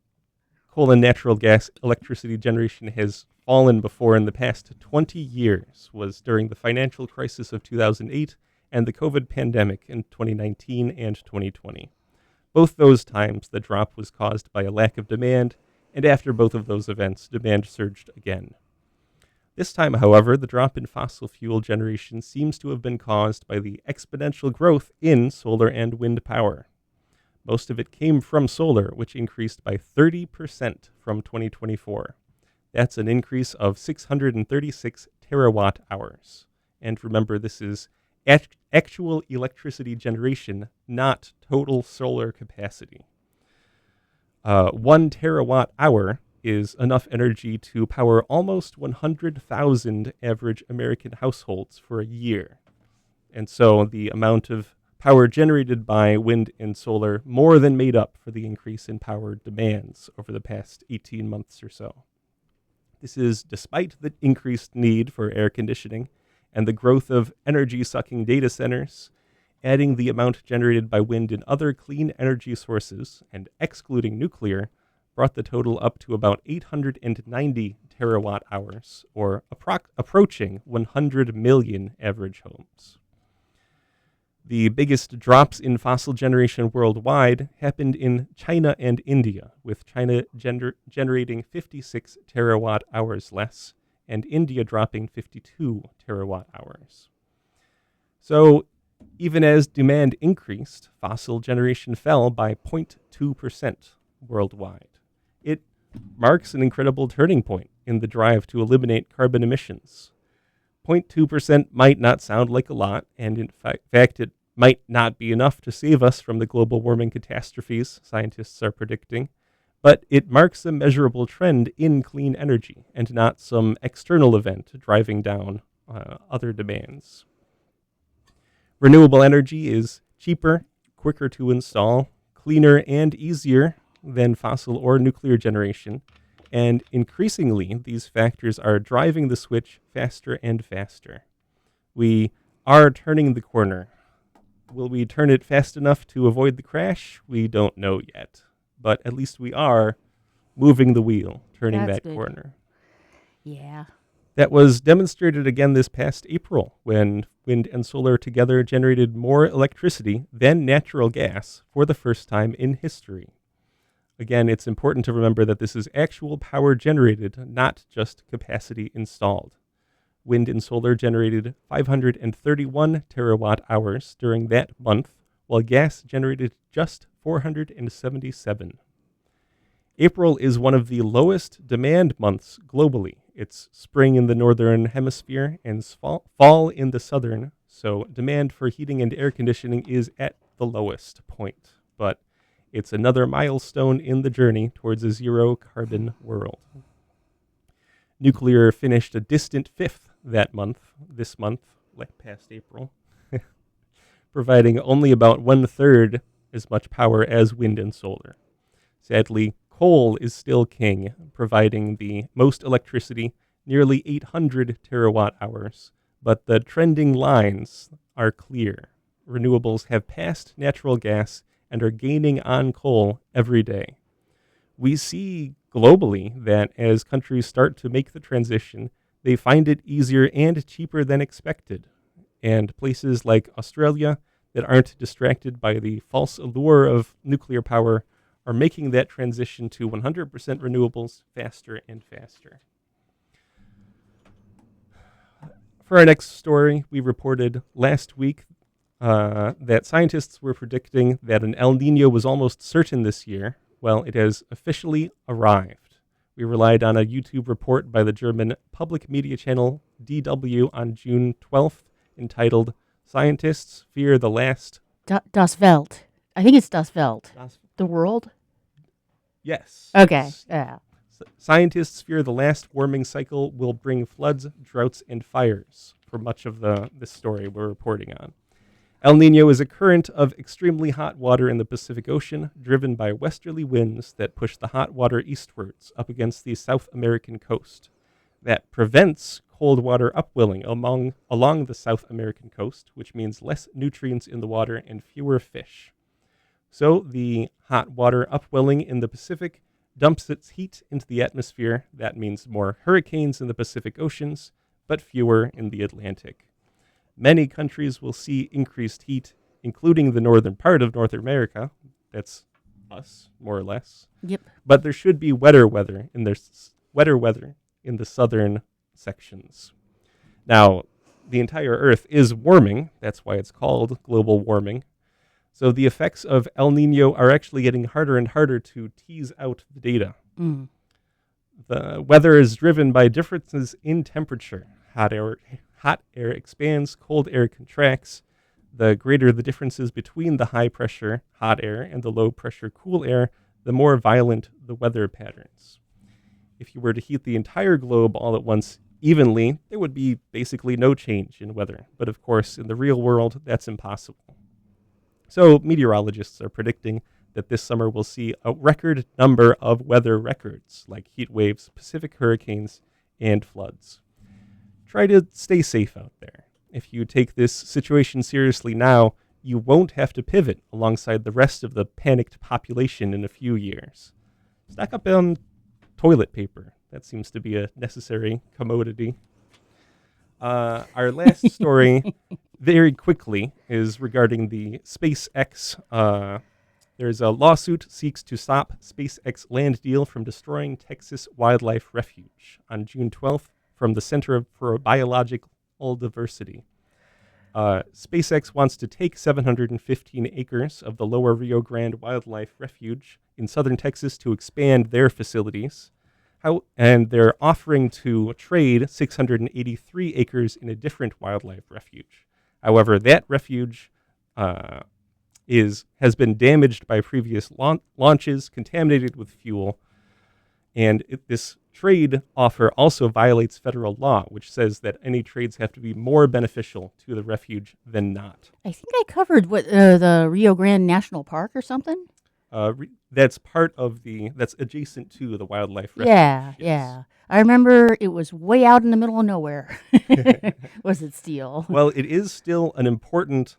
coal and natural gas electricity generation has fallen before in the past 20 years was during the financial crisis of 2008 and the COVID pandemic in 2019 and 2020. Both those times, the drop was caused by a lack of demand, and after both of those events, demand surged again. This time, however, the drop in fossil fuel generation seems to have been caused by the exponential growth in solar and wind power. Most of it came from solar, which increased by 30% from 2024. That's an increase of 636 terawatt hours. And remember, this is actual electricity generation, not total solar capacity. 1 terawatt hour is enough energy to power almost 100,000 average American households for a year. And so the amount of power generated by wind and solar more than made up for the increase in power demands over the past 18 months or so. This is despite the increased need for air conditioning and the growth of energy-sucking data centers, adding the amount generated by wind and other clean energy sources, and excluding nuclear, brought the total up to about 890 terawatt hours, or approaching 100 million average homes. The biggest drops in fossil generation worldwide happened in China and India, with China generating 56 terawatt hours less, and India dropping 52 terawatt hours. So even as demand increased, fossil generation fell by 0.2% worldwide. It marks an incredible turning point in the drive to eliminate carbon emissions. 0.2% might not sound like a lot, and in fact it might not be enough to save us from the global warming catastrophes scientists are predicting, but it marks a measurable trend in clean energy and not some external event driving down other demands. Renewable energy is cheaper, quicker to install, cleaner, and easier than fossil or nuclear generation, and increasingly these factors are driving the switch faster and faster. We are turning the corner. Will we turn it fast enough to avoid the crash? We don't know yet, but at least we are moving the wheel, turning That's that good. corner. Yeah. That was demonstrated again this past April when wind and solar together generated more electricity than natural gas for the first time in history. Again, it's important to remember that this is actual power generated, not just capacity installed. Wind and solar generated 531 terawatt hours during that month, while gas generated just 477. April is one of the lowest demand months globally. It's spring in the northern hemisphere and fall in the southern, so demand for heating and air conditioning is at the lowest point. But it's another milestone in the journey towards a zero-carbon world. Nuclear finished a distant fifth this month, like past April, providing only about 1/3 as much power as wind and solar. Sadly, coal is still king, providing the most electricity, nearly 800 terawatt hours, but the trending lines are clear. Renewables have passed natural gas and are gaining on coal every day. We see globally that as countries start to make the transition, they find it easier and cheaper than expected. And places like Australia that aren't distracted by the false allure of nuclear power are making that transition to 100% renewables faster and faster. For our next story, we reported last week that scientists were predicting that an El Nino was almost certain this year. Well, it has officially arrived. We relied on a YouTube report by the German public media channel DW on June 12th entitled Scientists Fear the Last... Das Welt. I think it's Das Welt. Das- The world? Yes. Okay. Yeah. Scientists fear the last warming cycle will bring floods, droughts, and fires for much of this story we're reporting on. El Nino is a current of extremely hot water in the Pacific Ocean, driven by westerly winds that push the hot water eastwards up against the South American coast. That prevents cold water upwelling along the South American coast, which means less nutrients in the water and fewer fish. So the hot water upwelling in the Pacific dumps its heat into the atmosphere. That means more hurricanes in the Pacific Oceans, but fewer in the Atlantic. Many countries will see increased heat, including the northern part of North America. That's us, more or less. Yep. But there should be wetter weather in the southern sections. Now, the entire Earth is warming. That's why it's called global warming. So the effects of El Nino are actually getting harder and harder to tease out the data. Mm. The weather is driven by differences in temperature. Hot air expands, cold air contracts. The greater the differences between the high pressure hot air and the low pressure cool air, the more violent the weather patterns. If you were to heat the entire globe all at once evenly, there would be basically no change in weather. But of course, in the real world, that's impossible. So meteorologists are predicting that this summer we'll see a record number of weather records, like heat waves, Pacific hurricanes, and floods. Try to stay safe out there. If you take this situation seriously now, you won't have to pivot alongside the rest of the panicked population in a few years. Stock up on toilet paper. That seems to be a necessary commodity. Our last story, very quickly, is regarding the SpaceX. There's a lawsuit seeks to stop SpaceX land deal from destroying Texas Wildlife Refuge on June 12th from the Center for Biological Diversity. SpaceX wants to take 715 acres of the Lower Rio Grande Wildlife Refuge in southern Texas to expand their facilities. And they're offering to trade 683 acres in a different wildlife refuge. However, that refuge has been damaged by previous launches, contaminated with fuel, and this trade offer also violates federal law, which says that any trades have to be more beneficial to the refuge than not. I think I covered the Rio Grande National Park or something. That's that's adjacent to the wildlife refuge. Yeah, yes. yeah. I remember it was way out in the middle of nowhere. Was it steel? Well, it is still an important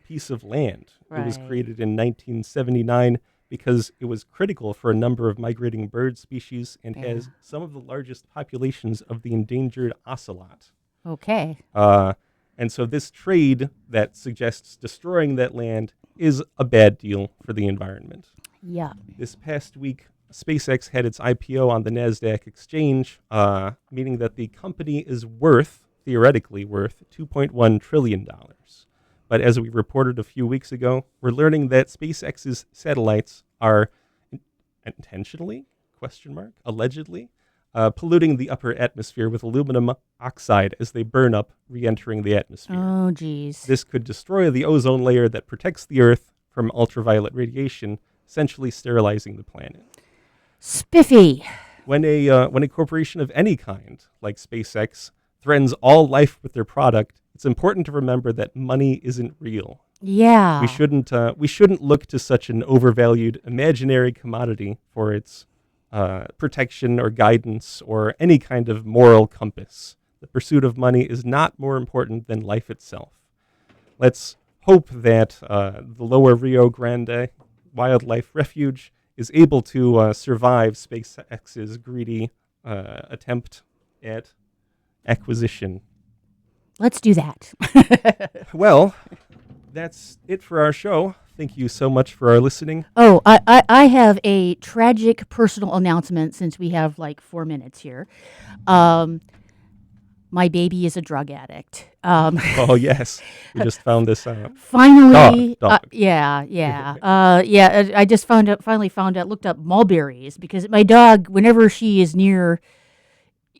piece of land. Right. It was created in 1979 because it was critical for a number of migrating bird species and has some of the largest populations of the endangered ocelot. Okay. And so this trade that suggests destroying that land is a bad deal for the environment. Yeah. This past week, SpaceX had its IPO on the NASDAQ exchange, meaning that the company is theoretically worth $2.1 trillion. But as we reported a few weeks ago, we're learning that SpaceX's satellites are intentionally, allegedly, polluting the upper atmosphere with aluminum oxide as they burn up, re-entering the atmosphere. Oh, geez. This could destroy the ozone layer that protects the Earth from ultraviolet radiation, essentially sterilizing the planet. Spiffy. When a corporation of any kind, like SpaceX, threatens all life with their product, it's important to remember that money isn't real. Yeah. We shouldn't look to such an overvalued imaginary commodity for its protection or guidance or any kind of moral compass. The pursuit of money is not more important than life itself. Let's hope that the Lower Rio Grande Wildlife Refuge is able to survive SpaceX's greedy attempt at acquisition. Let's do that. Well, that's it for our show. Thank you so much for our listening. Oh, I have a tragic personal announcement since we have like 4 minutes here. my baby is a drug addict. Oh, yes. We just found this out. Finally, Dog. I just finally found out, looked up mulberries, because my dog, whenever she is near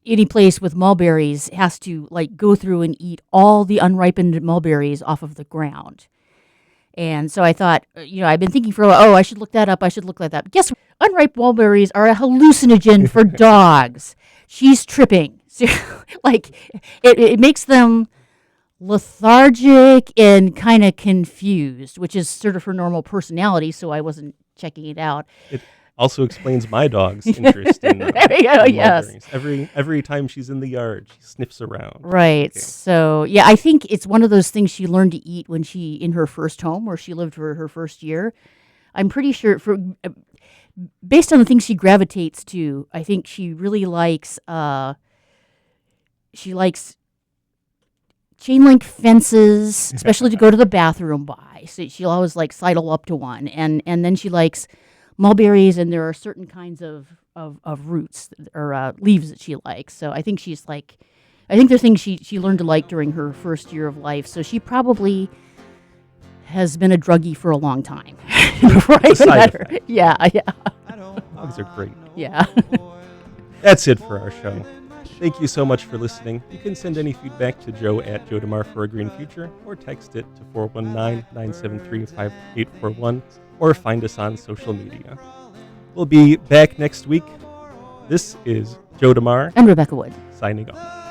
any place with mulberries, has to like go through and eat all the unripened mulberries off of the ground. And so I thought, I've been thinking for a while, I should look that up. I should look that up. Guess what? Unripe mulberries are a hallucinogen for dogs. She's tripping. So, like, it makes them lethargic and kind of confused, which is sort of her normal personality, so I wasn't checking it out. It also explains my dog's interest in There we go, in yes. mulberries. Every time she's in the yard, she sniffs around. Right. Okay. So, yeah, I think it's one of those things she learned to eat when in her first home, where she lived for her first year. I'm pretty sure, based on the things she gravitates to, I think she really likes, chain link fences, especially to go to the bathroom by. So she'll always like sidle up to one. And then she likes mulberries, and there are certain kinds of roots or leaves that she likes. So I think they're things she learned to like during her first year of life. So she probably has been a druggie for a long time. Before I even met her. Yeah. Dogs are great. Yeah. That's it for our show. Thank you so much for listening. You can send any feedback to Joe at Joe DeMare for a Green Future, or text it to 419-973-5841, or find us on social media. We'll be back next week. This is Joe DeMare And Rebecca Wood. signing off.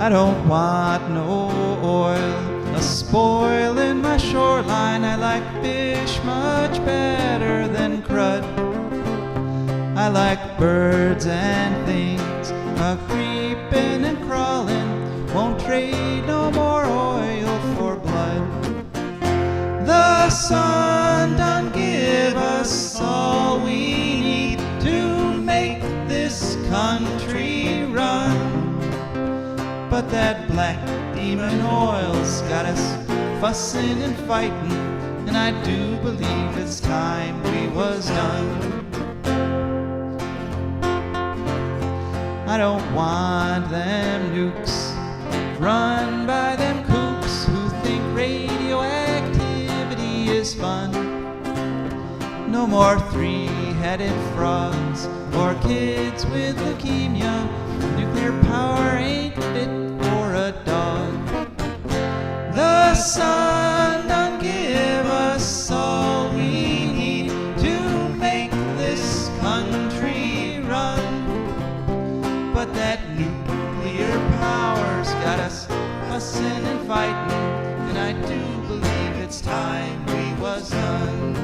I don't want no oil spoiling my shoreline. I like fish much better than crud. I like birds and things creeping and crawling. Won't trade no more oil for blood. The sun done give us all we need to make this country run. But that black demon oil's got us fussing and fighting, and I do believe it's time we was done. I don't want them nukes run by them kooks who think radioactivity is fun. No more three-headed frogs or kids with leukemia. Nuclear power ain't fit for a dog. The sun done give us all we need to make this country run. But that nuclear power's got us fussing and fighting, and I do believe it's time we was done.